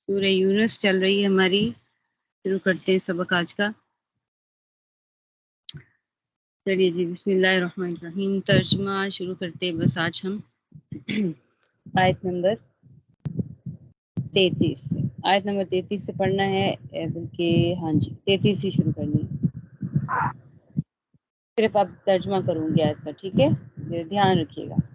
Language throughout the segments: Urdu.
سورہ یونس چل رہی ہے ہماری. شروع کرتے ہیں سبق آج کا. چلیے جی، بسم اللہ الرحمن الرحیم. ترجمہ شروع کرتے ہیں بس آج ہم آیت نمبر 33 سے. آیت نمبر 33 سے پڑھنا ہے، بلکہ ہاں جی 33 سے شروع کرنی ہے. صرف اب ترجمہ کروں گی آیت کا، ٹھیک ہے؟ دھیان رکھیے گا.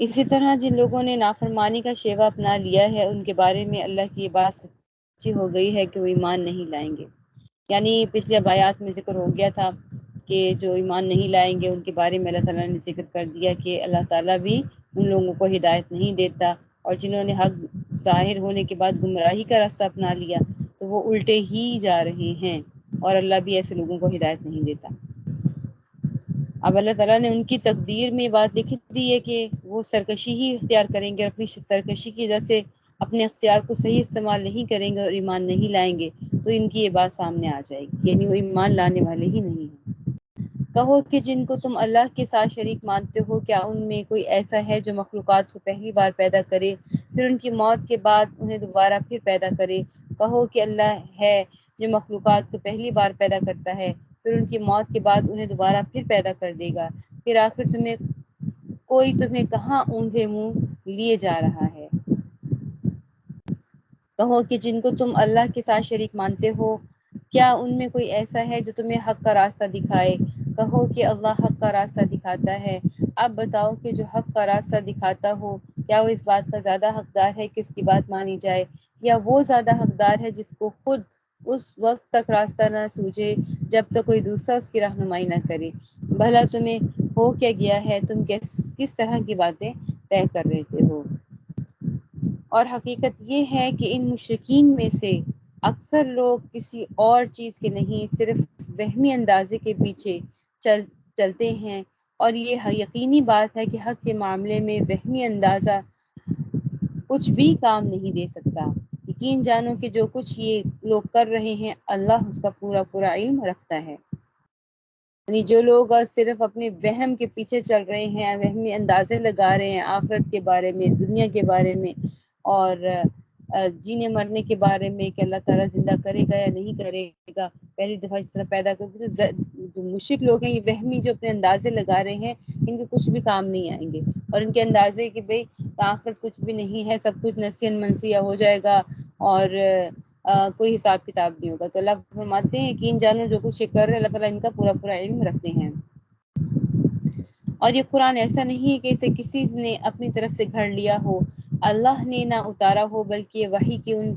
اسی طرح جن لوگوں نے نافرمانی کا شیوہ اپنا لیا ہے ان کے بارے میں اللہ کی یہ بات سچی ہو گئی ہے کہ وہ ایمان نہیں لائیں گے. یعنی پچھلے آیات میں ذکر ہو گیا تھا کہ جو ایمان نہیں لائیں گے ان کے بارے میں اللہ تعالیٰ نے ذکر کر دیا کہ اللہ تعالیٰ بھی ان لوگوں کو ہدایت نہیں دیتا، اور جنہوں نے حق ظاہر ہونے کے بعد گمراہی کا راستہ اپنا لیا تو وہ الٹے ہی جا رہے ہیں، اور اللہ بھی ایسے لوگوں کو ہدایت نہیں دیتا. اب اللہ تعالیٰ نے ان کی تقدیر میں بات لکھ دی ہے کہ وہ سرکشی ہی اختیار کریں گے، اور اپنی سرکشی کی وجہ سے اپنے اختیار کو صحیح استعمال نہیں کریں گے اور ایمان نہیں لائیں گے، تو ان کی یہ بات سامنے آ جائے گی، یعنی وہ ایمان لانے والے ہی نہیں ہیں. کہو کہ جن کو تم اللہ کے ساتھ شریک مانتے ہو، کیا ان میں کوئی ایسا ہے جو مخلوقات کو پہلی بار پیدا کرے پھر ان کی موت کے بعد انہیں دوبارہ پھر پیدا کرے؟ کہو کہ اللہ ہے جو مخلوقات کو پہلی بار پیدا کرتا ہے پھر ان کی موت کے بعد انہیں دوبارہ پھر پیدا کر دے گا. پھر آخر تمہیں کہاں اونھے منہ لیے جا رہا ہے؟ کہو کہ جن کو تم اللہ کے ساتھ شریک مانتے ہو، کیا ان میں کوئی ایسا ہے جو تمہیں حق کا راستہ دکھائے؟ کہو کہ اللہ حق کا راستہ دکھاتا ہے. اب بتاؤ کہ جو حق کا راستہ دکھاتا ہو کیا وہ اس بات کا زیادہ حقدار ہے کہ اس کی بات مانی جائے، یا وہ زیادہ حقدار ہے جس کو خود اس وقت تک راستہ نہ سوجے جب تک کوئی دوسرا اس کی رہنمائی نہ کرے؟ بھلا تمہیں ہو کیا گیا ہے؟ تم کس طرح کی باتیں طے کر رہتے ہو؟ اور حقیقت یہ ہے کہ ان مشرکین میں سے اکثر لوگ کسی اور چیز کے نہیں، صرف وہمی اندازے کے پیچھے چلتے ہیں، اور یہ یقینی بات ہے کہ حق کے معاملے میں وہمی اندازہ کچھ بھی کام نہیں دے سکتا. یقین جانو کہ جو کچھ یہ لوگ کر رہے ہیں اللہ اس کا پورا علم رکھتا ہے. یعنی جو لوگ صرف اپنے وہم کے پیچھے چل رہے ہیں، وہمی اندازے لگا رہے ہیں آخرت کے بارے میں، دنیا کے بارے میں، اور جینے مرنے کے بارے میں کہ اللہ تعالیٰ زندہ کرے گا یا نہیں کرے گا، پہلی دفعہ جس طرح پیدا کر، جو مشرک لوگ ہیں یہ وہمی جو اپنے اندازے لگا رہے ہیں ان کے کچھ بھی کام نہیں آئیں گے، اور ان کے اندازے کہ بھئی آخر کچھ بھی نہیں ہے، سب کچھ نسیاً منسیہ ہو جائے گا اور کوئی حساب کتاب نہیں ہوگا. تو اللہ فرماتے ہیں کہ ان جانو جو کچھ یہ کر رہے ہیں اللہ تعالیٰ ان کا پورا علم رکھتے ہیں. اور یہ قرآن ایسا نہیں ہے کہ اسے کسی نے اپنی طرف سے گھڑ لیا ہو، اللہ نے نہ اتارا ہو، بلکہ یہ وحی کی ان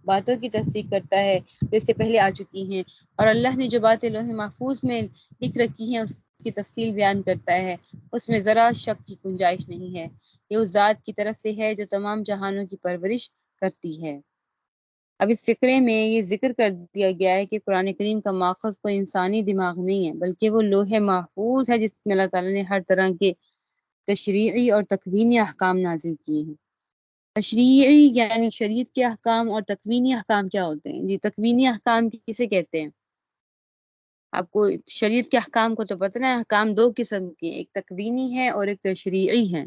باتوں کی تصدیق کرتا ہے جو اس سے پہلے آ چکی ہیں، اور اللہ نے جو باتیں لوح محفوظ میں لکھ رکھی ہیں اس کی تفصیل بیان کرتا ہے، اس میں ذرا شک کی گنجائش نہیں ہے. یہ اس ذات کی طرف سے ہے جو تمام جہانوں کی پرورش کرتی ہے. اب اس فقرے میں یہ ذکر کر دیا گیا ہے کہ قرآن کریم کا ماخذ کوئی انسانی دماغ نہیں ہے، بلکہ وہ لوح محفوظ ہے جس میں اللہ تعالیٰ نے ہر طرح کے تشریعی اور تکوینی احکام نازل کیے ہیں. تشریعی یعنی شریعت کے احکام، اور تکوینی احکام کیا ہوتے ہیں؟ جی تکوینی احکام کسے کہتے ہیں؟ آپ کو شریعت کے احکام کو تو پتہ ہے، احکام دو قسم کے، ایک تکوینی ہے اور ایک تشریعی ہے.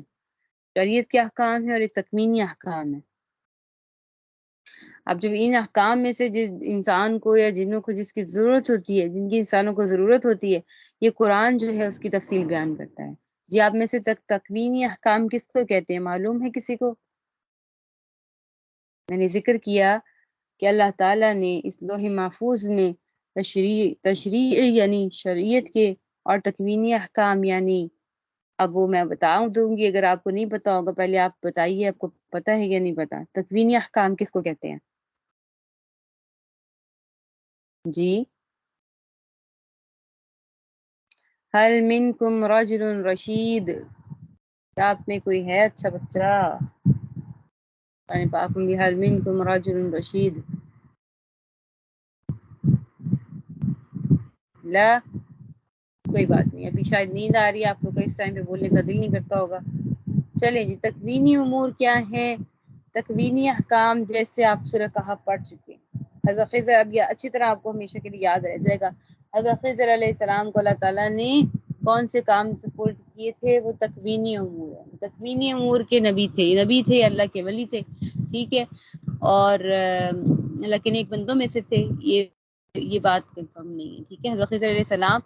شریعت کے احکام ہے اور ایک تکوینی احکام ہے. اب جب ان احکام میں سے جس انسان کو یا جنوں کو جس کی ضرورت ہوتی ہے، جن کی انسانوں کو ضرورت ہوتی ہے، یہ قرآن جو ہے اس کی تفصیل بیان کرتا ہے. جی آپ میں سے تکوینی احکام کس کو کہتے ہیں؟ معلوم ہے کسی کو؟ میں نے ذکر کیا کہ اللہ تعالیٰ نے اس لوح محفوظ میں تشریع یعنی شریعت کے، اور تکوینی احکام یعنی، اب وہ میں دوں گی، اگر آپ کو نہیں پتا ہوگا پہلے آپ بتائیے آپ کو پتا ہے یا نہیں پتا. تکوینی احکام کس کو کہتے ہیں؟ جی هل منکم رجل رشید، کیا آپ میں کوئی ہے اچھا بچہ؟ قرآن پاک میں بھی هل منکم رجل رشید، لا کوئی بات نہیں، ابھی شاید نیند آ رہی ہے آپ لوگ کا، اس ٹائم پہ بولنے کا دل نہیں کرتا ہوگا. چلیں جی، تکوینی امور کیا ہے؟ تکوینی احکام جیسے آپ سورہ کہف پڑھ چکے ہیں. حضرت خضر، اب یہ اچھی طرح آپ کو ہمیشہ کے لیے یاد رہ جائے گا، حضرت خضر علیہ السلام کو اللہ تعالیٰ نے کون سے کام سپورٹ کیے تھے؟ وہ تکوینی امور ہے. تکوینی امور کے نبی تھے اللہ کے ولی تھے، ٹھیک ہے. اور اللہ کے نیک بندوں میں سے تھے، یہ بات کنفرم نہیں ہے، ٹھیک ہے. حضرت خضر علیہ السلام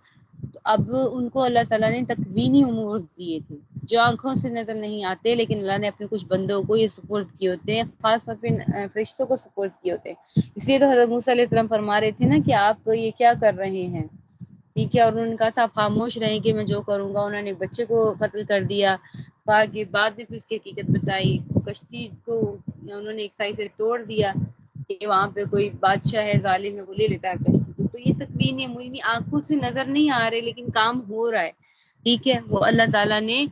تو اب ان کو اللہ تعالیٰ نے تکوینی امور دیے تھے جو آنکھوں سے نظر نہیں آتے، لیکن اللہ نے اپنے کچھ بندوں کو یہ سپرد کیے ہوتے ہیں، خاص طور پہ فرشتوں کو سپرد کیے ہوتے ہیں. اس لیے تو حضرت موسیٰ علیہ السلام فرما رہے تھے نا کہ آپ یہ کیا کر رہے ہیں، ٹھیک ہے. اور انہوں نے کہا تھا آپ خاموش رہیں کہ میں جو کروں گا. انہوں نے ایک بچے کو قتل کر دیا، کہا کہ بعد میں پھر اس کی حقیقت بتائی. کشتی کو انہوں نے ایک سائڈ سے توڑ دیا کہ وہاں پہ کوئی بادشاہ ہے ظالم ہے، وہ لے لیتا ہے کشتی کو. تو یہ تکوین ہے، مجھے آنکھوں سے نظر نہیں آ رہے لیکن کام ہو رہا ہے، ٹھیک ہے. وہ اللہ تعالیٰ نے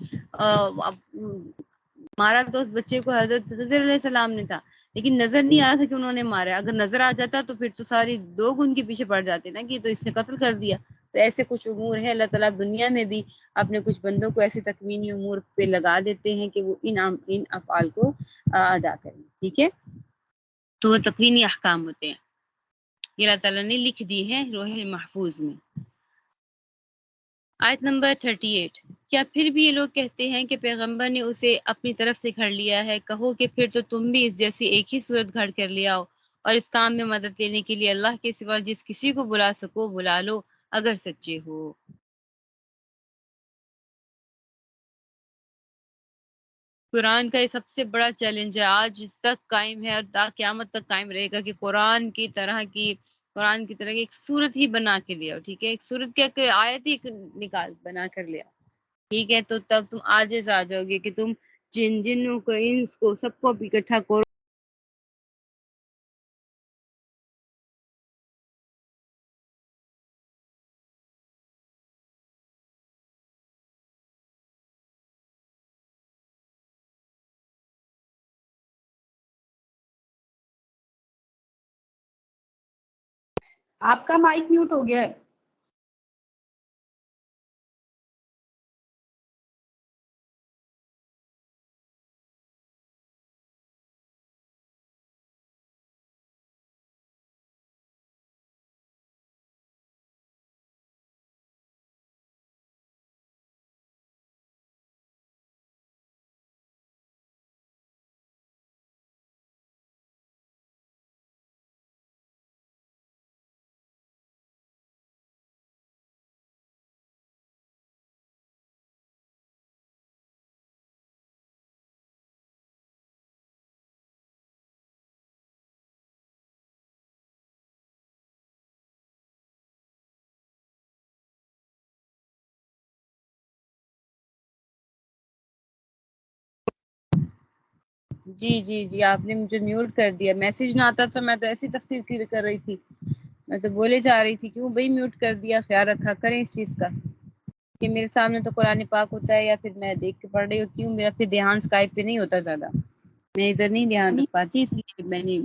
مارا تو اس بچے کو حضرت خضر علیہ السلام نے تھا، لیکن نظر نہیں آ رہا تھا کہ انہوں نے مارا. اگر نظر آ جاتا تو پھر تو ساری لوگ ان کے پیچھے پڑ جاتے نا کہ تو اس نے قتل کر دیا. تو ایسے کچھ امور ہے، اللہ تعالیٰ دنیا میں بھی اپنے کچھ بندوں کو ایسے تکوینی امور پہ لگا دیتے ہیں کہ وہ ان افعال کو ادا کریں، ٹھیک ہے. تو وہ تکوینی احکام ہوتے ہیں، یہ اللہ تعالیٰ نے لکھ دی ہے لوح محفوظ میں. آیت نمبر 38. کیا پھر بھی یہ لوگ کہتے ہیں کہ پیغمبر نے اسے اپنی طرف سے گھڑ لیا ہے؟ کہو کہ پھر تو تم بھی اس جیسی ایک ہی صورت گھڑ کر لے آؤ اور اس کام میں مدد لینے کے لیے اللہ کے سوا جس کسی کو بلا سکو بلا لو اگر سچے ہو. قرآن کا یہ سب سے بڑا چیلنج ہے، آج تک قائم ہے اور تا قیامت تک قائم رہے گا کہ قرآن کی طرح کی ایک صورت ہی بنا کے لیا، ٹھیک ہے. ایک صورت کیا کہ آیت ہی نکال بنا کر لیا، ٹھیک ہے. تو تب تم عاجز آ جاؤ گے کہ تم جنوں کو انس کو سب کو اکٹھا کرو. آپ کا مائک میوٹ ہو گیا ہے. جی آپ نے مجھے میوٹ کر دیا. میسج نہ آتا تو میں تو ایسی تفسیر کر رہی تھی، میں تو بولے جا رہی تھی. کیوں بھائی میوٹ کر دیا؟ خیال رکھا کریں اس چیز کا کہ میرے سامنے تو قرآن پاک ہوتا ہے یا پھر میں دیکھ کے پڑھ رہی ہوتی ہوں. میرا پھر دھیان اسکائپ پہ نہیں ہوتا زیادہ، میں ادھر نہیں دھیان رکھ پاتی، اس لیے میں نے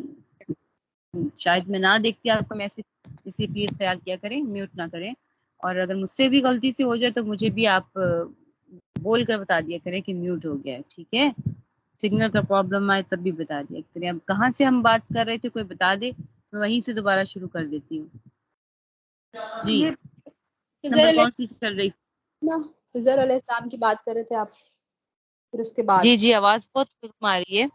شاید میں نہ دیکھتی آپ کا میسج. اسی پلیز خیال کیا کریں، میوٹ نہ کریں. اور اگر مجھ سے بھی غلطی سے ہو جائے تو مجھے بھی آپ بول کر بتا دیا کریں کہ میوٹ ہو گیا ہے، ٹھیک ہے. سگنل کا پرابلم آئے تب بھی بتا دیا کریں. اب کہاں سے ہم بات کر رہے تھے کوئی بتا دے، میں وہیں سے دوبارہ شروع کر دیتی ہوں. جی یہ نمبر کون سی چل رہی؟ خضر علیہ السلام کی بات کر رہے تھے آپ، پھر اس کے بعد جی آواز بہت کم آ رہی ہے،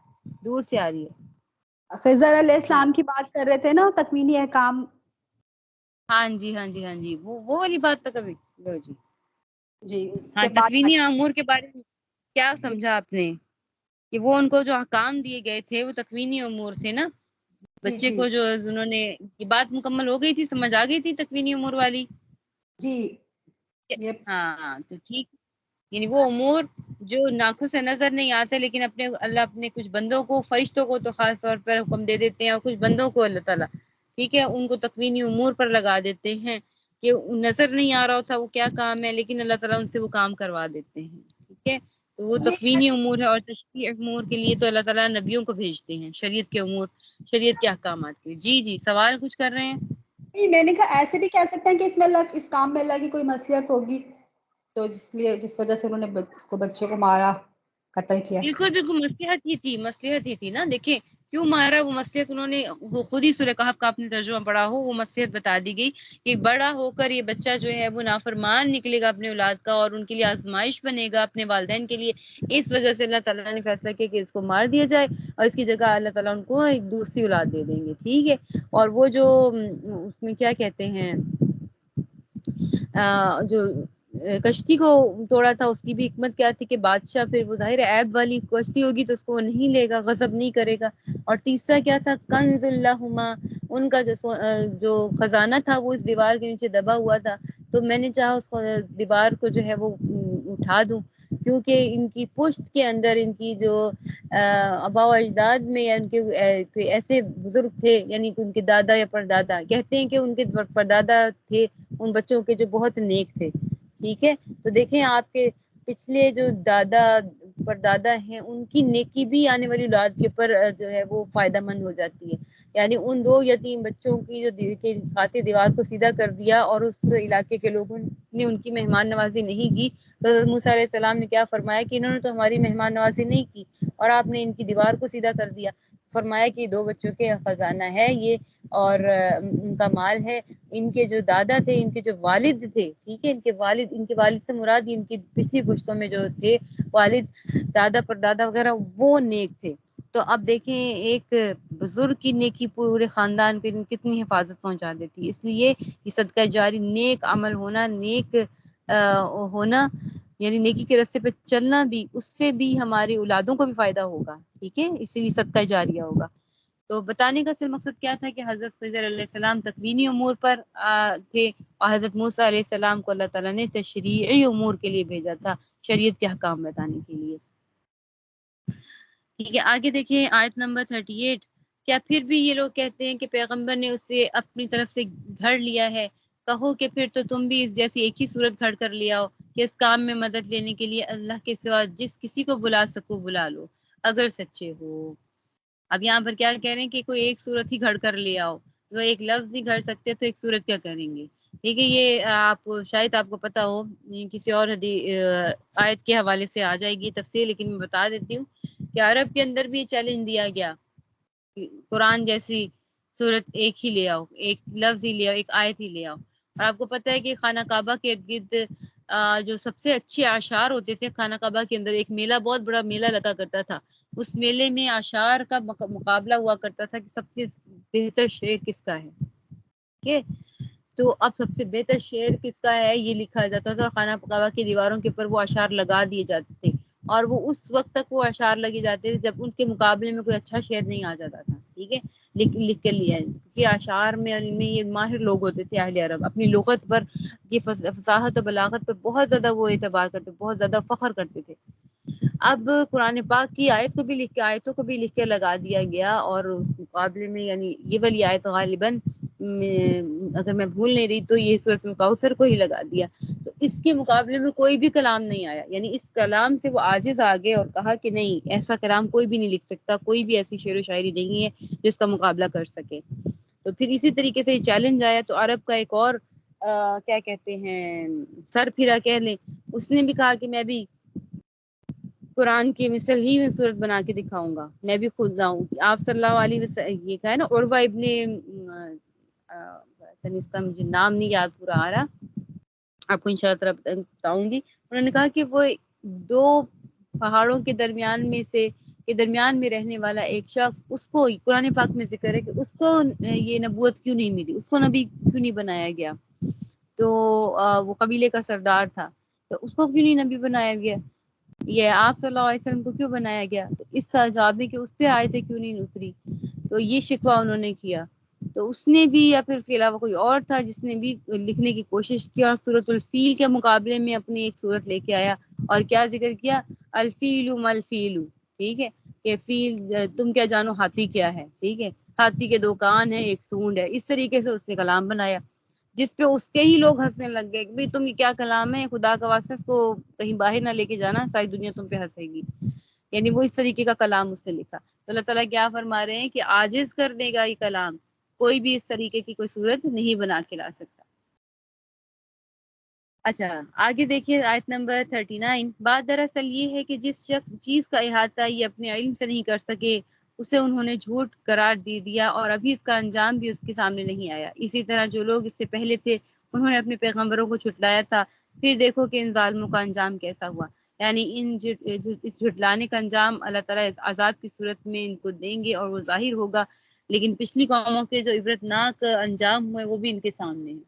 دور سے آ رہی ہے. خضر علیہ جی السلام کی بات کر رہے تھے نا، تکوینی احکام. ہاں جی وہ والی بات تو کبھی جی. جی اس ہاں کے بعد تکوینی امور کے بارے میں کیا جی سمجھا آپ نے کہ وہ ان کو جو احکام دیے گئے تھے وہ تکوینی امور تھے نا. جی بچے جی کو جو انہوں نے یہ بات مکمل ہو گئی تھی، سمجھ آ گئی تھی تکوینی امور والی. جی یہ ہاں تو ٹھیک، یعنی وہ امور جو ناخوں سے نظر نہیں آتے لیکن اللہ اپنے کچھ بندوں کو، فرشتوں کو تو خاص طور پر حکم دے دیتے ہیں، اور کچھ بندوں کو اللہ تعالیٰ ٹھیک ہے ان کو تکوینی امور پر لگا دیتے ہیں کہ نظر نہیں آ رہا تھا وہ کیا کام ہے، لیکن اللہ تعالیٰ ان سے وہ کام کروا دیتے ہیں، ٹھیک ہے. تو وہ تکوینی امور ہے. اور تشریعی امور کے لیے تو اللہ تعالیٰ نبیوں کو بھیجتے ہیں، شریعت کے امور، شریعت کے احکامات کے. جی سوال کچھ کر رہے ہیں؟ نہیں، میں نے کہا ایسے بھی کہہ سکتے ہیں کہ اس میں اللہ، اس کام میں اللہ کی کوئی مصلحت ہوگی، تو جس وجہ سے انہوں نے بچے کو مارا، قتل کیا. بالکل مصلحت ہی تھی نا. دیکھیں کیوں مارا؟ وہ مصلحت انہوں نے وہ خود ہی سورہ کہف کا اپنے ترجمہ پڑھا ہو، وہ مصلحت بتا دی گئی کہ بڑا ہو کر یہ بچہ جو ہے وہ نافرمان نکلے گا اپنے اولاد کا، اور ان کے لیے آزمائش بنے گا اپنے والدین کے لیے. اس وجہ سے اللہ تعالیٰ نے فیصلہ کیا کہ اس کو مار دیا جائے، اور اس کی جگہ اللہ تعالیٰ ان کو ایک دوسری اولاد دے دیں گے. ٹھیک ہے. اور وہ جو اس میں کیا کہتے ہیں جو کشتی کو توڑا تھا، اس کی بھی حکمت کیا تھی کہ بادشاہ پھر وہ ظاہر عیب والی کشتی ہوگی تو اس کو نہیں لے گا، غصب نہیں کرے گا. اور تیسرا کیا تھا؟ کنز اللہما، ان کا جو خزانہ تھا وہ اس دیوار کے نیچے دبا ہوا تھا، تو میں نے چاہا اس دیوار کو جو ہے وہ اٹھا دوں، کیونکہ ان کی پشت کے اندر ان کی جو آباء و اجداد میں یا ان کے کوئی ایسے بزرگ تھے، یعنی ان کے دادا یا پردادا، کہتے ہیں کہ ان کے پردادا تھے ان بچوں کے جو بہت نیک تھے. ٹھیک ہے. تو دیکھیں آپ کے پچھلے جو دادا پردادا ہیں ان کی نیکی بھی آنے والی اولاد کے اوپر جو ہے وہ فائدہ مند ہو جاتی ہے. یعنی ان دو یتیم بچوں کی جو خاطر دیوار کو سیدھا کر دیا اور اس علاقے کے لوگوں نے ان کی مہمان نوازی نہیں کی، تو موسیٰ علیہ السلام نے کیا فرمایا کہ انہوں نے تو ہماری مہمان نوازی نہیں کی اور آپ نے ان کی دیوار کو سیدھا کر دیا. فرمایا کہ دو بچوں کے خزانہ ہے یہ، اور ان کا مال ہے. ان کے جو دادا تھے، ان کے جو والد تھے، ٹھیک ہے، ان کے والد سے مراد ان کی پچھلی پشتوں میں جو تھے والد، دادا پردادا وغیرہ، وہ نیک تھے. تو اب دیکھیں ایک بزرگ کی نیکی پورے خاندان پہ کتنی حفاظت پہنچا دیتی ہے. اس لیے یہ صدقہ جاری، نیک عمل ہونا، نیک ہونا، یعنی نیکی کے راستے پہ چلنا بھی، اس سے بھی ہماری اولادوں کو بھی فائدہ ہوگا. ٹھیک ہے. اسی لیے صدقہ جاریہ ہوگا. تو بتانے کا اصل مقصد کیا تھا کہ حضرت خضر علیہ السلام تکوینی امور پر تھے، اور حضرت موسیٰ علیہ السلام کو اللہ تعالیٰ نے تشریعی امور کے لیے بھیجا تھا، شریعت کے احکام بتانے کے لیے. ٹھیک ہے. آگے دیکھیں آیت نمبر 38. کیا پھر بھی یہ لوگ کہتے ہیں کہ پیغمبر نے اسے اپنی طرف سے گھڑ لیا ہے؟ کہو کہ پھر تو تم بھی اس جیسی ایک ہی صورت گھڑ کر لے آؤ کہ اس کام میں مدد لینے کے لیے اللہ کے سوا جس کسی کو بلا سکو بلا لو، اگر سچے ہو. اب یہاں پر کیا کہہ رہے ہیں کہ کوئی ایک صورت ہی گھڑ کر لے آؤ. وہ ایک لفظ ہی گھڑ سکتے تو ایک صورت کیا کریں گے؟ ٹھیک ہے. یہ شاید آپ کو پتا ہو، کسی اور آیت کے حوالے سے آ جائے گی تفصیل، لیکن میں بتا دیتی ہوں کہ عرب کے اندر بھی چیلنج دیا گیا، قرآن جیسی صورت ایک ہی لے آؤ، ایک لفظ ہی لے آؤ، ایک آیت ہی لے آؤ. اور آپ کو پتہ ہے کہ خانہ کعبہ کے ارد گرد جو سب سے اچھے اشعار ہوتے تھے، خانہ کعبہ کے اندر ایک میلہ، بہت بڑا میلہ لگا کرتا تھا. اس میلے میں اشعار کا مقابلہ ہوا کرتا تھا کہ سب سے بہتر شعر کس کا ہے. ٹھیک ہے. تو اب سب سے بہتر شعر کس کا ہے یہ لکھا جاتا تھا، اور خانہ کعبہ کی دیواروں کے اوپر وہ اشعار لگا دیے جاتے تھے، اور وہ اس وقت تک وہ اشعار لگے جاتے تھے جب ان کے مقابلے میں کوئی اچھا شعر نہیں آ جاتا تھا. ٹھیک ہے. لکھ کر لیا ہے کہ اشعار میں اور ان میں یہ ماہر لوگ ہوتے تھے اہل عرب، اپنی لغت پر، یہ فصاحت و بلاغت پر بہت زیادہ وہ اعتبار کرتے، بہت زیادہ فخر کرتے تھے. اب قرآن پاک کی آیتوں کو بھی لکھ کے لگا دیا گیا، اور اس مقابلے میں یعنی یہ والی آیت غالباً اگر میں بھول نہیں رہی تو یہ سورۃ الکوثر کو ہی لگا دیا. تو اس کے مقابلے میں کوئی بھی کلام نہیں آیا، یعنی اس کلام سے وہ عاجز آ گئے اور کہا کہ نہیں، ایسا کلام کوئی بھی نہیں لکھ سکتا، کوئی بھی ایسی شعر و شاعری نہیں ہے جس کا مقابلہ کر سکے. تو پھر اسی طریقے سے یہ چیلنج آیا تو عرب کا ایک اور کیا کہتے ہیں سر پھرا کہہ لیں، اس نے بھی کہا کہ میں بھی قرآن کی مثل ہی میں صورت بنا کے دکھاؤں گا، میں بھی خود جاؤں. آپ صلی اللہ علیہ وسلم، یہ کہا ہے نا عروہ ابن اس کا مجھے نام نہیں یاد پورا آ رہا، آپ کو انشاءاللہ تعالی بتاؤں گی. انہوں نے کہا کہ وہ دو پہاڑوں کے درمیان میں رہنے والا ایک شخص، اس کو قرآن پاک میں ذکر ہے کہ اس کو یہ نبوت کیوں نہیں ملی، اس کو نبی کیوں نہیں بنایا گیا. تو وہ قبیلے کا سردار تھا، تو اس کو کیوں نہیں نبی بنایا گیا، یہ آپ صلی اللہ علیہ وسلم کو کیوں بنایا گیا. تو اس جواب میں کہ اس پہ آیتیں کیوں نہیں اتری، تو یہ شکوہ انہوں نے کیا. تو اس نے بھی، یا پھر اس کے علاوہ کوئی اور تھا جس نے بھی لکھنے کی کوشش کی، اور سورۃ الفیل کے مقابلے میں اپنی ایک سورت لے کے آیا، اور کیا ذکر کیا، الفیل ملفیل. ٹھیک ہے. کہ فیل تم کیا جانو ہاتھی کیا ہے. ٹھیک ہے. ہاتھی کے دو کان ہیں، ایک سونڈ ہے. اس طریقے سے اس نے کلام بنایا، جس پہ اس کے ہی لوگ ہنسنے لگ گئے کہ تم یہ کیا کلام ہے، خدا کا واسطہ اس کو کہیں باہر نہ لے کے جانا، ساری دنیا تم پہ ہنسے گی. یعنی وہ اس طریقے کا کلام اس نے لکھا. تو اللہ تعالیٰ کیا فرما رہے ہیں کہ عاجز کر دے گا یہ کلام، کوئی بھی اس طریقے کی کوئی صورت نہیں بنا کے لا سکتا. اچھا آگے دیکھیے آیت نمبر 39. بات دراصل یہ ہے کہ جس شخص چیز کا احاطہ یہ اپنے علم سے نہیں کر سکے اسے انہوں نے جھوٹ قرار دے دیا اور ابھی اس کا انجام بھی اس کے سامنے نہیں آیا۔ اسی طرح جو لوگ اس سے پہلے تھے انہوں نے اپنے پیغمبروں کو جھٹلایا تھا، پھر دیکھو کہ ان ظالموں کا انجام کیسا ہوا۔ یعنی اس جھٹلانے کا انجام اللہ تعالیٰ عذاب کی صورت میں ان کو دیں گے اور وہ ظاہر ہوگا، لیکن پچھلی قوموں کے جو عبرتناک انجام ہوئے وہ بھی ان کے سامنے ہیں۔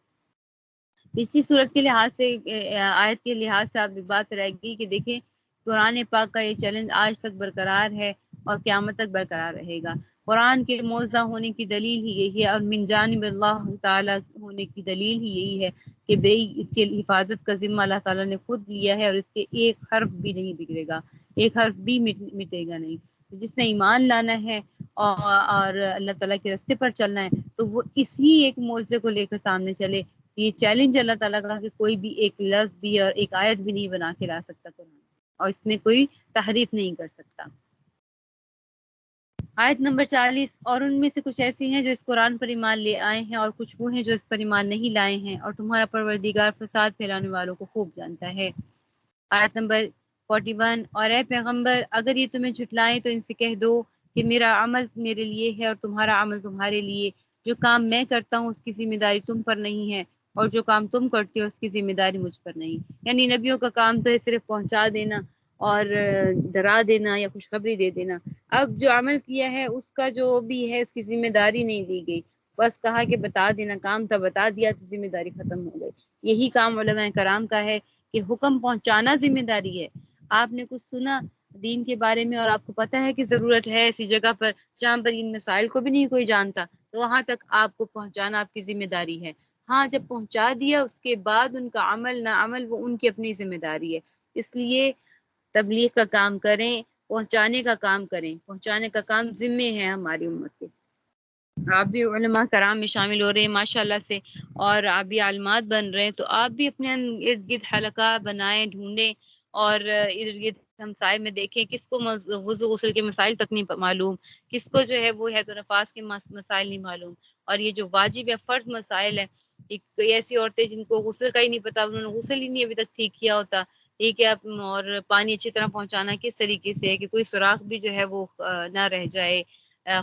اسی صورت کے لحاظ سے آیت کے لحاظ سے آپ ایک بات رہے گی کہ دیکھیں قرآن پاک کا یہ چیلنج آج تک برقرار ہے اور قیامت تک برقرار رہے گا۔ قرآن کے موضع ہونے کی دلیل ہی یہی ہے، اور من جانب اللہ تعالیٰ ہونے کی دلیل ہی یہی ہے کہ بھئی اس کے حفاظت کا ذمہ اللہ تعالیٰ نے خود لیا ہے، اور اس کے ایک حرف بھی نہیں بگڑے گا، ایک حرف بھی مٹے گا نہیں۔ جس نے ایمان لانا ہے اور اللہ تعالیٰ کے راستے پر چلنا ہے تو وہ اسی ایک موضوع کو لے کر سامنے چلے۔ یہ چیلنج اللہ تعالیٰ کا کہ کوئی بھی ایک لفظ بھی اور ایک آیت بھی نہیں بنا کے لا سکتا قرآن، اور اس میں کوئی تحریف نہیں کر سکتا۔ آیت نمبر 40، اور ان میں سے کچھ ایسی ہیں جو اس قرآن پر ایمان لے آئے ہیں اور کچھ وہ ہیں جو اس پر ایمان نہیں لائے ہیں، اور تمہارا پروردگار فساد پھیلانے والوں کو خوب جانتا ہے۔ آیت نمبر 41، اور اے پیغمبر اگر یہ تمہیں جھٹلائیں تو ان سے کہہ دو کہ میرا عمل میرے لیے ہے اور تمہارا عمل تمہارے لیے، جو کام میں کرتا ہوں اس کی ذمہ داری تم پر نہیں ہے، اور جو کام تم کرتے ہو اس کی ذمہ داری مجھ پر نہیں۔ یعنی نبیوں کا کام تو ہے صرف پہنچا دینا اور ڈرا دینا یا خوشخبری دے دینا، اب جو عمل کیا ہے اس کا جو بھی ہے اس کی ذمہ داری نہیں دی گئی، بس کہا کہ بتا دینا، کام تھا بتا دیا تو ذمہ داری ختم ہو گئی۔ یہی کام علماء کرام کا ہے کہ حکم پہنچانا ذمہ داری ہے۔ آپ نے کچھ سنا دین کے بارے میں اور آپ کو پتہ ہے کہ ضرورت ہے ایسی جگہ پر جہاں پر ان مسائل کو بھی نہیں کوئی جانتا، تو وہاں تک آپ کو پہنچانا آپ کی ذمہ داری ہے۔ ہاں جب پہنچا دیا اس کے بعد ان کا عمل نہ عمل وہ ان کی اپنی ذمہ داری ہے، اس لیے تبلیغ کا کام کریں، پہنچانے کا کام کریں، پہنچانے کا کام ذمے ہے ہماری امت کے۔ آپ بھی علماء کرام میں شامل ہو رہے ہیں ماشاءاللہ سے، اور آپ بھی عالمات بن رہے ہیں، تو آپ بھی اپنے ارد گرد حلقہ بنائیں، ڈھونڈیں، اور ارد گرد ہمسائے میں دیکھیں کس کو وضو غسل کے مسائل تک نہیں معلوم، کس کو جو ہے وہ حیض و نفاس کے مسائل نہیں معلوم، اور یہ جو واجب یا فرض مسائل ہیں، کوئی ایسی عورتیں جن کو غسل کا ہی نہیں پتا، انہوں نے غسل ہی نہیں ابھی تک ٹھیک کیا ہوتا، ٹھیک ہے، اور پانی اچھی طرح پہنچانا کس طریقے سے ہے کہ کوئی سوراخ بھی جو ہے وہ نہ رہ جائے،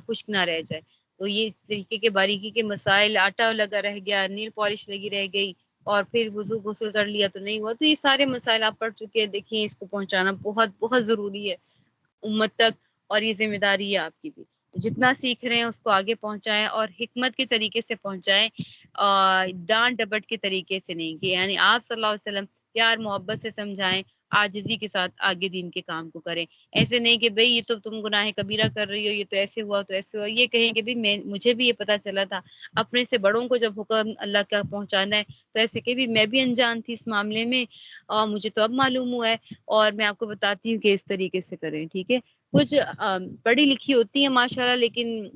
خشک نہ رہ جائے، تو یہ اس طریقے کے باریکی کے مسائل، آٹا لگا رہ گیا، نیل پالش لگی رہ گئی، اور پھر وضو غسل کر لیا تو نہیں ہوا، تو یہ سارے مسائل آپ پڑھ چکے ہیں۔ دیکھیں اس کو پہنچانا بہت بہت ضروری ہے امت تک، اور یہ ذمہ داری ہے آپ کی بھی، جتنا سیکھ رہے ہیں اس کو آگے پہنچائیں اور حکمت کے طریقے سے پہنچائیں، ڈانٹ ڈپٹ کے طریقے سے نہیں، کہ یعنی آپ صلی اللہ علیہ وسلم پیار محبت سے سمجھائیں، عاجزی کے ساتھ آگے دین کے کام کو کریں، ایسے نہیں کہ بھئی یہ تو تم گناہ کبیرہ کر رہی ہو، یہ تو ایسے ہوا تو ایسے ہوا، یہ کہیں کہ بھئی مجھے بھی یہ پتہ چلا تھا، اپنے سے بڑوں کو جب حکم اللہ کا پہنچانا ہے تو ایسے کہ بھی میں بھی انجان تھی اس معاملے میں، اور مجھے تو اب معلوم ہوا ہے، اور میں آپ کو بتاتی ہوں کہ اس طریقے سے کریں، ٹھیک ہے۔ کچھ پڑھی لکھی ہوتی ہیں ماشاءاللہ، لیکن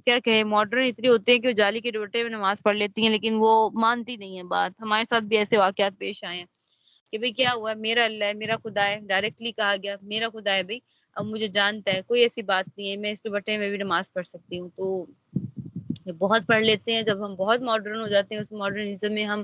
کیا کہیں ماڈرن اتنے ہوتے ہیں کہ وہ جالی کے دوٹے میں نماز پڑھ لیتی ہیں، لیکن وہ مانتی نہیں ہیں بات۔ ہمارے ساتھ بھی ایسے واقعات پیش آئے ہیں کہ بھئی کیا ہوا، میرا اللہ ہے، میرا خدا ہے، ڈائریکٹلی کہا گیا میرا خدا ہے بھئی، اب مجھے جانتا ہے، کوئی ایسی بات نہیں ہے، میں اس دوپٹے میں بھی نماز پڑھ سکتی ہوں۔ تو یہ بہت پڑھ لیتے ہیں، جب ہم بہت ماڈرن ہو جاتے ہیں اس ماڈرنزم میں ہم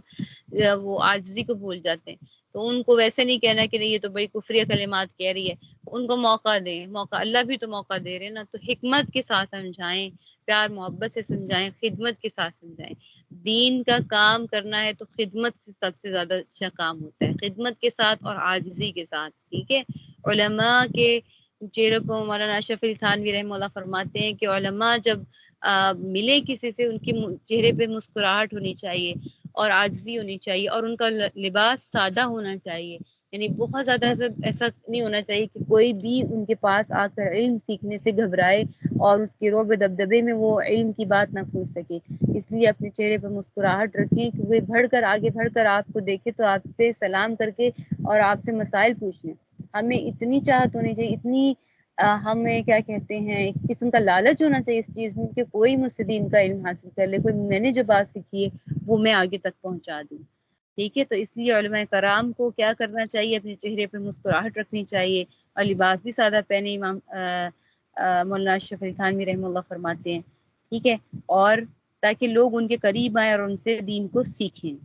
وہ عاجزی کو بھول جاتے ہیں، تو ان کو ویسے نہیں کہنا کہ نہیں یہ تو بڑی کفری کلمات کہہ رہی ہے، ان کو موقع دیں، موقع اللہ بھی تو موقع دے رہے ہیں نا، تو حکمت کے ساتھ سمجھائیں، پیار محبت سے سمجھائیں، خدمت کے ساتھ سمجھائیں۔ دین کا کام کرنا ہے تو خدمت سے سب سے زیادہ اچھا کام ہوتا ہے، خدمت کے ساتھ اور عاجزی کے ساتھ، ٹھیک ہے۔ علماء کے چہرے پر مولانا اشرف علی تھانوی رحمہ اللہ فرماتے ہیں کہ علماء جب ملے کسی سے ان کی چہرے پہ مسکراہٹ ہونی چاہیے اور عاجزی ہونی چاہیے، اور ان کا لباس سادہ ہونا چاہیے، یعنی بہت زیادہ ایسا نہیں ہونا چاہیے کہ کوئی بھی ان کے پاس آ کر علم سیکھنے سے گھبرائے اور اس کے رعب دبدبے میں وہ علم کی بات نہ پوچھ سکے۔ اس لیے اپنے چہرے پر مسکراہٹ رکھیں کہ وہ آگے بڑھ کر آپ کو دیکھے تو آپ سے سلام کر کے اور آپ سے مسائل پوچھیں۔ ہمیں اتنی چاہت ہونی چاہیے، اتنی ہمیں کیا کہتے ہیں ایک قسم کا لالچ ہونا چاہیے اس چیز میں کہ کوئی مجھ سے دین کا علم حاصل کر لے، کوئی میں نے جو بات سیکھی ہے وہ میں آگے تک پہنچا دوں، ٹھیک ہے۔ تو اس لیے علماء کرام کو کیا کرنا چاہیے، اپنے چہرے پہ مسکراہٹ رکھنی چاہیے، اور لباس بھی سادہ پہنے، امام مولانا اشرف علی تھانوی رحمہ اللہ فرماتے ہیں، ٹھیک ہے، اور تاکہ لوگ ان کے قریب آئیں اور ان سے دین کو سیکھیں۔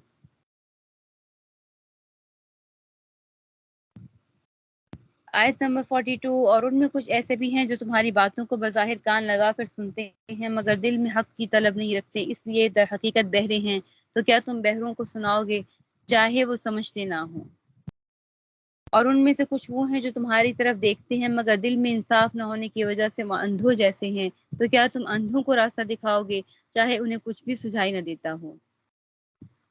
آیت نمبر 42، اور ان میں کچھ ایسے بھی ہیں جو تمہاری باتوں کو بظاہر کان لگا کر سنتے ہیں مگر دل میں حق کی طلب نہیں رکھتے، اس لیے در حقیقت بہرے ہیں، تو کیا تم بہروں کو سناؤ گے چاہے وہ سمجھتے نہ ہوں؟ اور ان میں سے کچھ وہ ہیں جو تمہاری طرف دیکھتے ہیں مگر دل میں انصاف نہ ہونے کی وجہ سے وہ اندھوں جیسے ہیں، تو کیا تم اندھوں کو راستہ دکھاؤ گے چاہے انہیں کچھ بھی سجھائی نہ دیتا ہو؟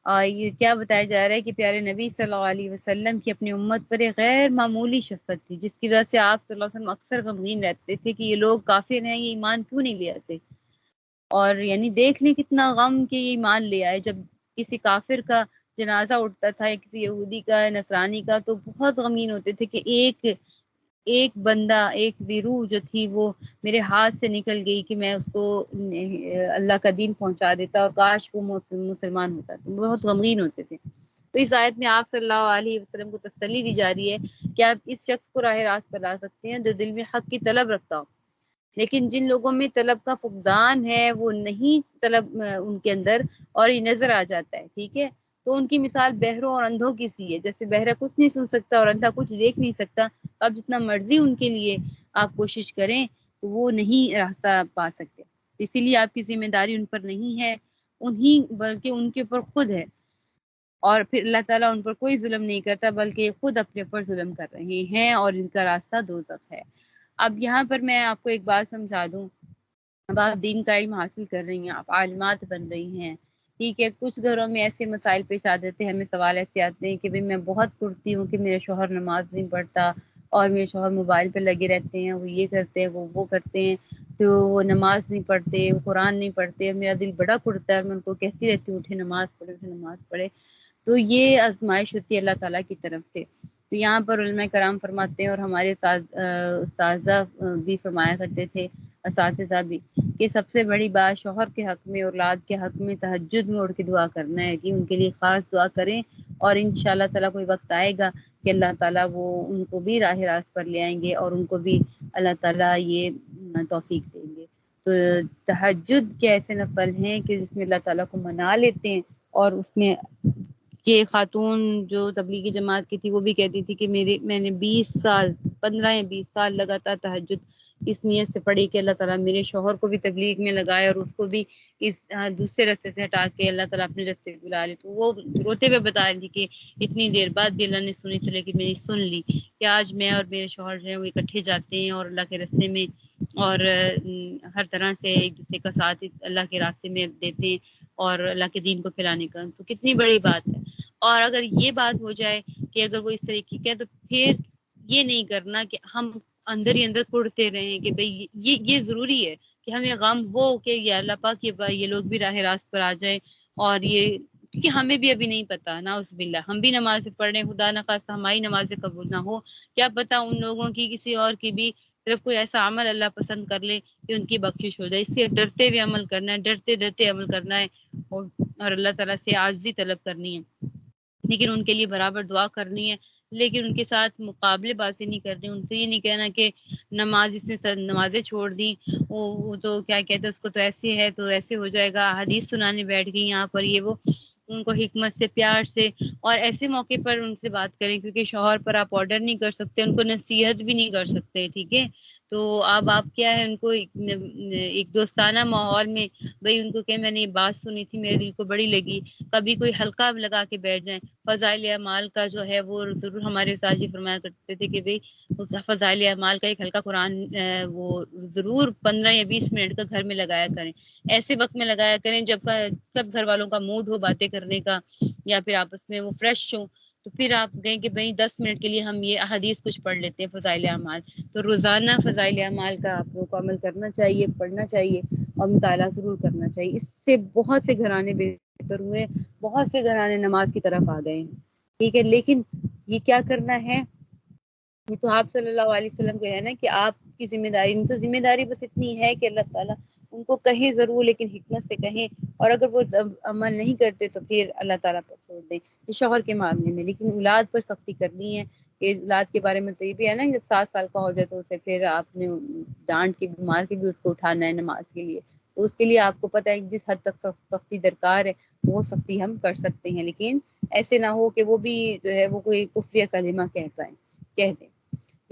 اور یہ کیا بتایا جا رہا ہے کہ پیارے نبی صلی اللہ علیہ وسلم کی اپنی امت پر ایک غیر معمولی شفقت تھی، جس کی وجہ سے آپ صلی اللہ علیہ وسلم اکثر غمگین رہتے تھے کہ یہ لوگ کافر ہیں، یہ ایمان کیوں نہیں لے آتے؟ اور یعنی دیکھ لیں کتنا غم کہ یہ ایمان لے آئے، جب کسی کافر کا جنازہ اٹھتا تھا یا کسی یہودی کا نصرانی کا تو بہت غمگین ہوتے تھے کہ ایک بندہ، ایک دی روح جو تھی وہ میرے ہاتھ سے نکل گئی کہ میں اس کو اللہ کا دین پہنچا دیتا اور کاش وہ مسلمان ہوتا، تو بہت غمگین ہوتے تھے۔ تو اس آیت میں آپ صلی اللہ علیہ وسلم کو تسلی دی جا رہی ہے کہ آپ اس شخص کو راہ راست پر لا سکتے ہیں جو دل میں حق کی طلب رکھتا ہو، لیکن جن لوگوں میں طلب کا فقدان ہے وہ نہیں طلب ان کے اندر اور یہ نظر آ جاتا ہے، ٹھیک ہے، تو ان کی مثال بہروں اور اندھوں کی سی ہے، جیسے بہرا کچھ نہیں سن سکتا اور اندھا کچھ دیکھ نہیں سکتا، آپ جتنا مرضی ان کے لیے آپ کوشش کریں تو وہ نہیں راستہ پا سکتے، اسی لیے آپ کی ذمہ داری ان پر نہیں ہے، انہیں بلکہ ان کے اوپر خود ہے، اور پھر اللہ تعالیٰ ان پر کوئی ظلم نہیں کرتا بلکہ خود اپنے اوپر ظلم کر رہے ہیں اور ان کا راستہ دوزخ ہے۔ اب یہاں پر میں آپ کو ایک بات سمجھا دوں، اب آپ دین کا علم حاصل کر رہی ہیں، آپ عالمات بن رہی ہیں، ٹھیک ہے، کچھ گھروں میں ایسے مسائل پیش آ جاتے ہیں، ہمیں سوال ایسے آتے ہیں کہ بھئی میں بہت پڑھتی ہوں کہ میرے شوہر نماز نہیں پڑھتا اور میرے شوہر موبائل پہ لگے رہتے ہیں، وہ یہ کرتے ہیں وہ کرتے ہیں، تو وہ نماز نہیں پڑھتے، وہ قرآن نہیں پڑھتے، میرا دل بڑا کڑتا ہے اور میں ان کو کہتی رہتی ہوں اٹھے نماز پڑھے اٹھے نماز پڑھے، تو یہ آزمائش ہوتی ہے اللہ تعالیٰ کی طرف سے۔ تو یہاں پر علماء کرام فرماتے ہیں اور ہمارے استاذہ بھی فرمایا کرتے تھے، اساتذہ بھی، کہ سب سے بڑی بات شوہر کے حق میں، اولاد کے حق میں تہجد میں اٹھ کے دعا کرنا ہے کہ ان کے لیے خاص دعا کریں، اور انشاءاللہ تعالیٰ کوئی وقت آئے گا کہ اللہ تعالیٰ وہ ان کو بھی راہ راست پر لے آئیں گے اور ان کو بھی اللہ تعالیٰ یہ توفیق دیں گے۔ تو تہجد کے ایسے نفل ہیں کہ جس میں اللہ تعالیٰ کو منا لیتے ہیں، اور اس میں کہ خاتون جو تبلیغی جماعت کی تھی وہ بھی کہتی تھی کہ میں نے 15 یا 20 سال لگاتار تہجد اس نیت سے پڑھی کہ اللہ تعالیٰ میرے شوہر کو بھی تبلیغ میں لگائے اور اس کو بھی اس دوسرے رستے سے ہٹا کے اللہ تعالیٰ اپنے رستے پہ بلا لے۔ تو وہ روتے ہوئے بتا رہی تھی کہ اتنی دیر بعد بھی اللہ نے سنی تو لیکن میری سن لی کہ آج میں اور میرے شوہر جو ہیں وہ اکٹھے جاتے ہیں اور اللہ کے راستے میں اور ہر طرح سے ایک دوسرے کا ساتھ اللہ کے راستے میں دیتے ہیں اور اللہ کے دین کو پھیلانے کا، تو کتنی بڑی بات ہے۔ اور اگر یہ بات ہو جائے کہ اگر وہ اس طریقے کا ہے تو پھر یہ نہیں کرنا کہ ہم اندر ہی اندر کڑتے رہیں کہ بھئی یہ ضروری ہے کہ ہمیں غم ہو کہ یا اللہ پاک یہ لوگ بھی راہ راست پر آ جائیں، اور یہ کیونکہ ہمیں بھی ابھی نہیں پتا، نعوذ باللہ ہم بھی نمازیں پڑھ رہے ہیں، خدا نخواستہ ہماری نمازیں قبول نہ ہو، کیا پتا ان لوگوں کی کسی اور کی بھی صرف کوئی ایسا عمل اللہ پسند کر لے کہ ان کی بخشش ہو جائے، اس سے ڈرتے ہوئے عمل کرنا ہے، ڈرتے ڈرتے عمل کرنا ہے، اور اللہ تعالیٰ سے عاجزی طلب کرنی ہے، لیکن ان کے لیے برابر دعا کرنی ہے، لیکن ان کے ساتھ مقابلے بازی نہیں کرنی، ان سے یہ نہیں کہنا کہ نماز اس نے نمازیں چھوڑ دیں، وہ تو کیا کہتے ہیں اس کو تو ایسے ہے تو ایسے ہو جائے گا، حدیث سنانے بیٹھ گئی یہاں پر یہ وہ، ان کو حکمت سے پیار سے اور ایسے موقع پر ان سے بات کریں، کیونکہ شوہر پر آپ آرڈر نہیں کر سکتے، ان کو نصیحت بھی نہیں کر سکتے، ٹھیک ہے، تو اب آپ کیا ہے ان کو ایک دوستانہ ماحول میں بھئی ان کو کہ میں نے یہ بات سنی تھی میرے دل کو بڑی لگی، کبھی کوئی ہلکا لگا کے بیٹھ جائیں، فضائل اعمال کا جو ہے وہ ضرور ہمارے استاد جی فرمایا کرتے تھے کہ بھئی اس فضائل اعمال کا ایک ہلکا قرآن وہ ضرور 15 یا 20 منٹ کا گھر میں لگایا کریں، ایسے وقت میں لگایا کریں جب سب گھر والوں کا موڈ ہو باتیں کرنے کا یا پھر آپس میں وہ فریش ہو، تو پھر آپ کہیں کہ بھئی 10 منٹ کے لیے ہم یہ احادیث کچھ پڑھ لیتے ہیں فضائل اعمال، تو روزانہ فضائل اعمال کا آپ لوگوں کو عمل کرنا چاہیے، پڑھنا چاہیے اور مطالعہ ضرور کرنا چاہیے، اس سے بہت سے گھرانے بہتر ہوئے، بہت سے گھرانے نماز کی طرف آ گئے ہیں، ٹھیک ہے، لیکن یہ کیا کرنا ہے، یہ تو آپ صلی اللہ علیہ وسلم کو ہے نا کہ آپ کی ذمہ داری نہیں، تو ذمہ داری بس اتنی ہے کہ اللہ تعالیٰ ان کو کہیں ضرور لیکن حکمت سے کہیں، اور اگر وہ عمل نہیں کرتے تو پھر اللہ تعالیٰ پر چھوڑ دیں، یہ شوہر کے معاملے میں، لیکن اولاد پر سختی کرنی ہے کہ اولاد کے بارے میں تو یہ بھی ہے نا جب 7 سال کا ہو جائے تو اسے پھر آپ نے ڈانٹ کے بیمار کے بھی اس کو اٹھانا ہے نماز کے لیے، تو اس کے لیے آپ کو پتہ ہے جس حد تک سختی درکار ہے وہ سختی ہم کر سکتے ہیں، لیکن ایسے نہ ہو کہ وہ بھی جو ہے وہ کوئی کفر کلمہ کہہ دیں۔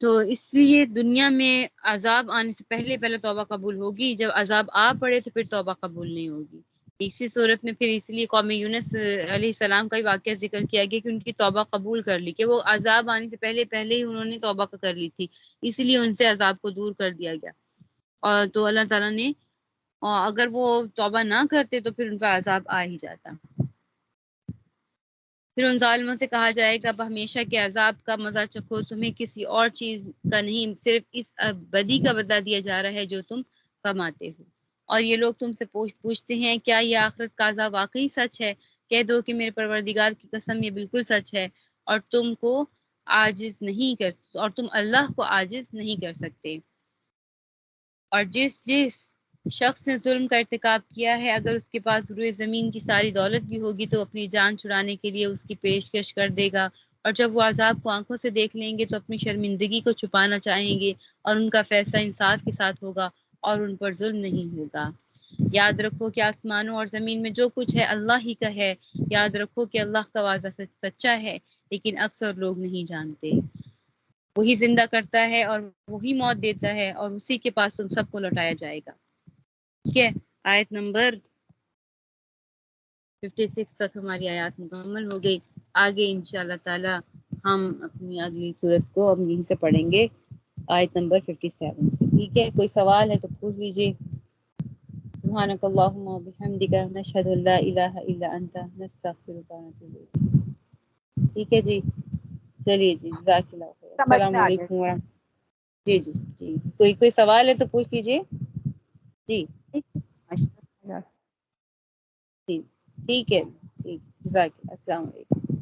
تو اس لیے دنیا میں عذاب آنے سے پہلے توبہ قبول ہوگی، جب عذاب آ پڑے تو پھر توبہ قبول نہیں ہوگی۔ اسی صورت میں پھر اس لیے قوم یونس علیہ السلام کا واقعہ ذکر کیا گیا کہ ان کی توبہ قبول کر لی، کہ وہ عذاب آنے سے پہلے ہی انہوں نے توبہ کر لی تھی، اس لیے ان سے عذاب کو دور کر دیا گیا۔ اور تو اللہ تعالیٰ نے اگر وہ توبہ نہ کرتے تو پھر ان پر عذاب آ ہی جاتا۔ پھر ان ظالموں سے کہا جائے گا اب ہمیشہ کے عذاب کا مزہ چکھو، تمہیں کسی اور چیز کا نہیں، صرف اس بدی کا بدلہ دیا جا رہا ہے جو تم کماتے ہو۔ اور یہ لوگ تم سے پوچھتے ہیں کیا یہ آخرت کا عذاب واقعی سچ ہے؟ کہہ دو کہ میرے پروردگار کی قسم یہ بالکل سچ ہے، اور تم اللہ کو عاجز نہیں کر سکتے۔ اور جس شخص نے ظلم کا ارتکاب کیا ہے، اگر اس کے پاس روئے زمین کی ساری دولت بھی ہوگی تو اپنی جان چھڑانے کے لیے اس کی پیشکش کر دے گا، اور جب وہ عذاب کو آنکھوں سے دیکھ لیں گے تو اپنی شرمندگی کو چھپانا چاہیں گے، اور ان کا فیصلہ انصاف کے ساتھ ہوگا اور ان پر ظلم نہیں ہوگا۔ یاد رکھو کہ آسمانوں اور زمین میں جو کچھ ہے اللہ ہی کا ہے، یاد رکھو کہ اللہ کا وعدہ سچا ہے، لیکن اکثر لوگ نہیں جانتے۔ وہی زندہ کرتا ہے اور وہی موت دیتا ہے، اور اسی کے پاس تم سب کو لوٹایا جائے گا۔ ٹھیک ہے، آیت نمبر 56 تک ہماری آیات مکمل ہو گئی۔ آگے انشاءاللہ تعالی ہم اپنی اگلی صورت کو اب یہیں سے پڑھیں گے، آیت نمبر 57 سے۔ ٹھیک ہے، کوئی سوال ہے تو پوچھ لیجیے۔ سبحانک اللہم و بحمدک، نشہد ان لا الہ الا انت، نستغفرک و نتوب الیک۔ ٹھیک ہے جی، چلیے جی، جزاک اللہ خیر، سمجھ السلام میں آ گیا۔ علیکم ورحمۃ۔ جی جی جی، کوئی سوال ہے تو پوچھ لیجیے جی۔ ماشاء اللہ۔ ٹھیک ہے، ٹھیک، جزاک اللہ، السلام علیکم۔